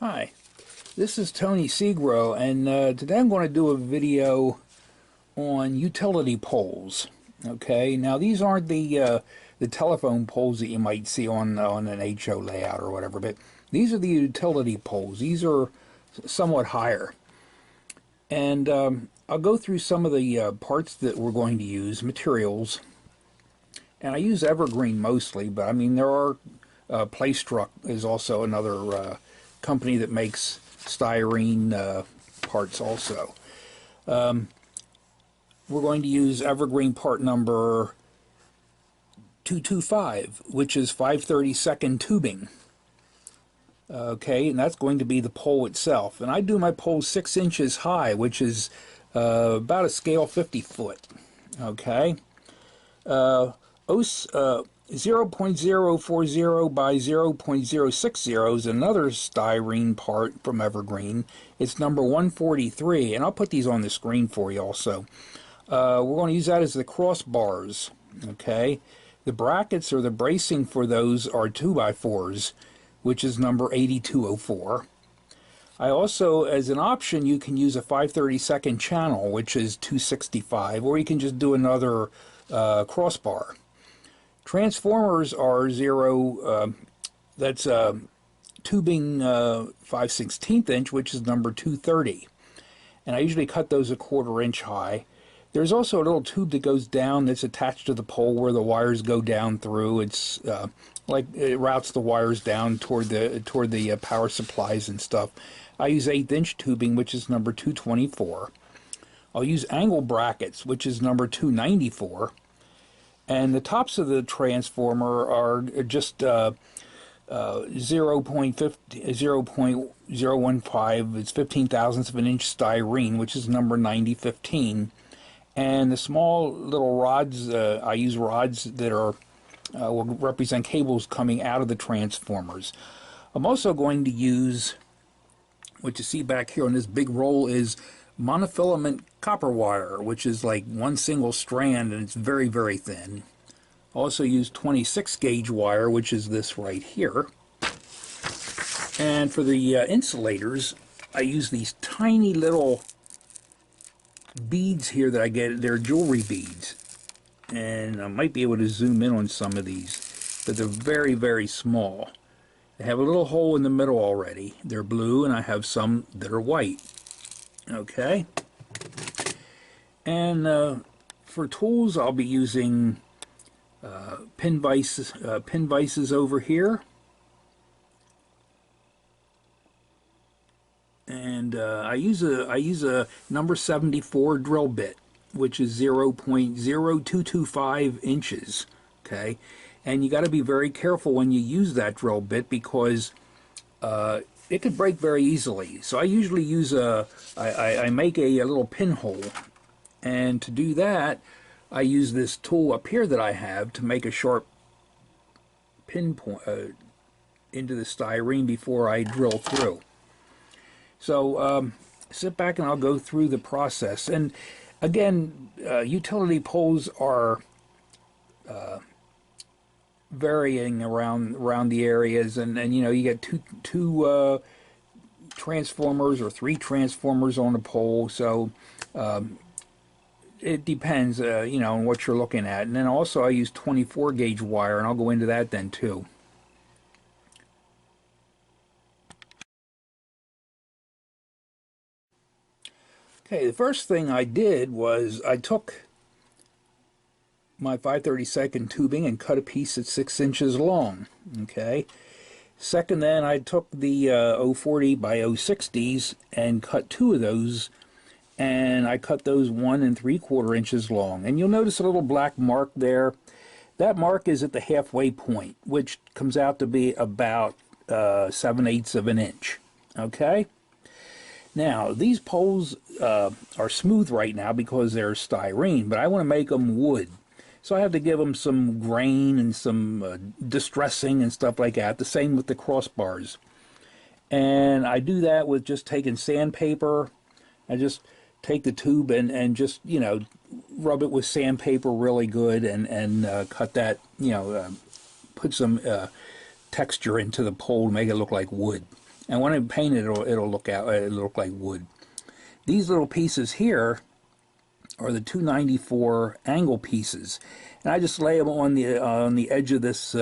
Hi, this is Tony Segro, and today I'm going to do a video on utility poles. Okay, now these aren't the telephone poles that you might see on an HO layout or whatever, but these are the utility poles. These are somewhat higher, and I'll go through some of the parts that we're going to use, materials, and I use evergreen mostly, but I mean there are Playstruck is also another company that makes styrene parts also. We're going to use evergreen part number 225, which is 5/32 tubing. Okay, and that's going to be the pole itself. And I do my pole 6 inches high, which is about a scale 50 foot. Okay. 0.040 by 0.060 is another styrene part from Evergreen. It's number 143, and I'll put these on the screen for you also. We're going to use that as the crossbars. Okay, the brackets or the bracing for those are 2x4s, which is number 8204. I also, as an option, you can use a 5/32 channel, which is 265, or you can just do another crossbar. Transformers are that's tubing 5/16 inch, which is number 230. And I usually cut those a 1/4 inch high. There's also a little tube that goes down that's attached to the pole where the wires go down through. It's like it routes the wires down toward the power supplies and stuff. I use 1/8 inch tubing, which is number 224. I'll use angle brackets, which is number 294. And the tops of the transformer are just 0.015, it's 15 thousandths of an inch styrene, which is number 9015. And the small little rods, I use rods that are will represent cables coming out of the transformers. I'm also going to use, what you see back here on this big roll is monofilament copper wire, which is like one single strand, and it's very, very thin. Also use 26 gauge wire, which is this right here. And for the insulators, I use these tiny little beads here that I get. They're jewelry beads, and I might be able to zoom in on some of these, but they're very, very small. They have a little hole in the middle already. They're blue, and I have some that are white. Okay, and for tools, I'll be using pin vices over here, and I use a number 74 drill bit, which is 0.0225 inches. Okay, and you got to be very careful when you use that drill bit because it could break very easily. So I usually use I make a little pinhole, and to do that I use this tool up here that I have to make a sharp pinpoint into the styrene before I drill through. So sit back and I'll go through the process. And again, utility poles are varying around the areas, and you know, you get two transformers or 3 transformers on a pole, so it depends you know, on what you're looking at. And then also I use 24 gauge wire, and I'll go into that then too. Okay, the first thing I did was I took my 5/32 tubing and cut a piece at 6 inches long. Okay. Second, then I took the 040 by 060s and cut 2 of those, and I cut those 1 3/4 inches long. And you'll notice a little black mark there. That mark is at the halfway point, which comes out to be about 7/8 of an inch. Okay. Now, these poles are smooth right now because they're styrene, but I want to make them wood. So I have to give them some grain and some distressing and stuff like that. The same with the crossbars. And I do that with just taking sandpaper. I just take the tube and just, you know, rub it with sandpaper really good, and cut that, you know, put some texture into the pole to make it look like wood. And when I paint it, it'll look like wood. These little pieces here are the 294 angle pieces, and I just lay them on the edge of this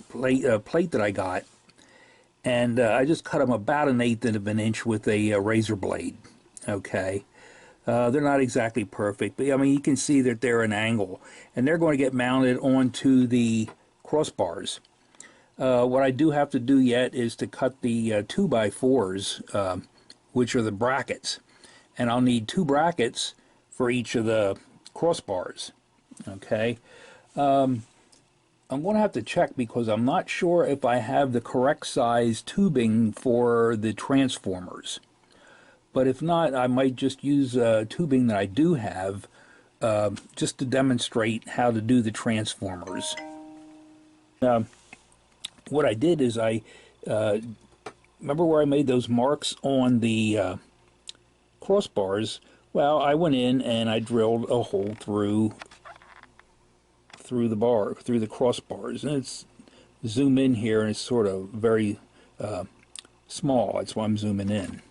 plate that I got, and I just cut them about 1/8 of an inch with a razor blade. Okay, they're not exactly perfect, but I mean you can see that they're an angle, and they're going to get mounted onto the crossbars. What I do have to do yet is to cut the 2x4s, which are the brackets, and I'll need 2 brackets for each of the crossbars. Okay, I'm going to have to check because I'm not sure if I have the correct size tubing for the transformers. But if not, I might just use tubing that I do have just to demonstrate how to do the transformers. What I did is I remember where I made those marks on the crossbars. Well, I went in and I drilled a hole through the crossbars, and it's zoom in here, and it's sort of very small. That's why I'm zooming in.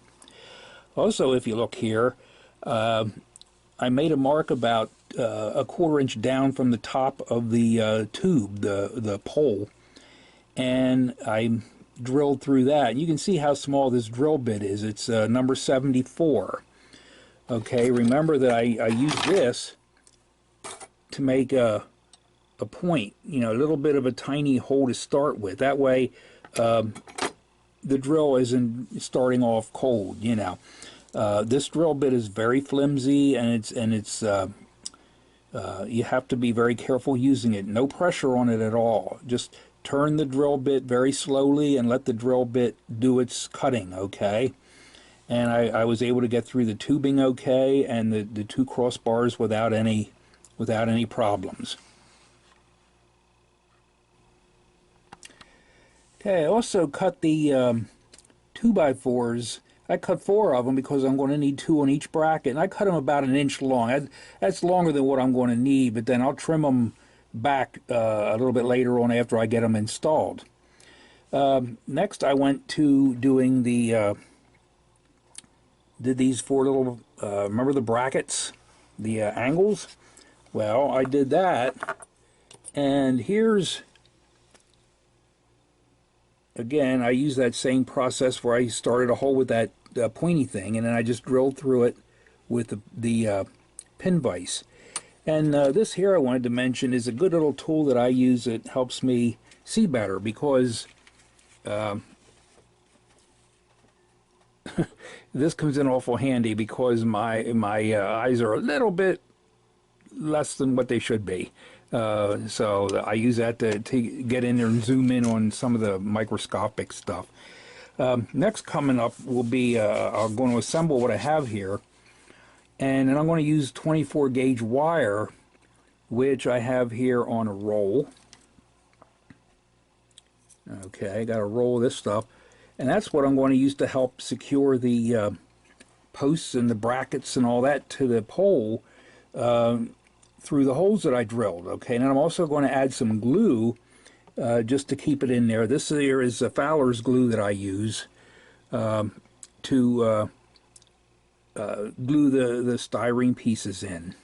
Also, if you look here, I made a mark about a 1/4 inch down from the top of the tube, the pole, and I drilled through that. And you can see how small this drill bit is. It's number 74. Okay, remember that I used this to make a point, you know, a little bit of a tiny hole to start with. That way the drill isn't starting off cold, you know. This drill bit is very flimsy, and it's you have to be very careful using it. No pressure on it at all. Just turn the drill bit very slowly and let the drill bit do its cutting, okay? And I was able to get through the tubing okay, and the 2 crossbars without any problems. Okay, I also cut the 2x4s. I cut 4 of them because I'm going to need 2 on each bracket, and I cut them about 1 inch long. That's longer than what I'm going to need, but then I'll trim them back a little bit later on after I get them installed. Next, I went to doing did these 4 little, remember the brackets, the angles? Well, I did that, and here's, again, I used that same process where I started a hole with that pointy thing, and then I just drilled through it with the pin vise. And this here I wanted to mention is a good little tool that I use that helps me see better, because this comes in awful handy because my eyes are a little bit less than what they should be. So I use that to get in there and zoom in on some of the microscopic stuff. Next coming up will be I'm going to assemble what I have here, and then I'm going to use 24 gauge wire, which I have here on a roll. Okay, got a roll of this stuff, and that's what I'm going to use to help secure the posts and the brackets and all that to the pole through the holes that I drilled. Okay, and I'm also going to add some glue just to keep it in there. This here is a Fowler's glue that I use to glue the styrene pieces in.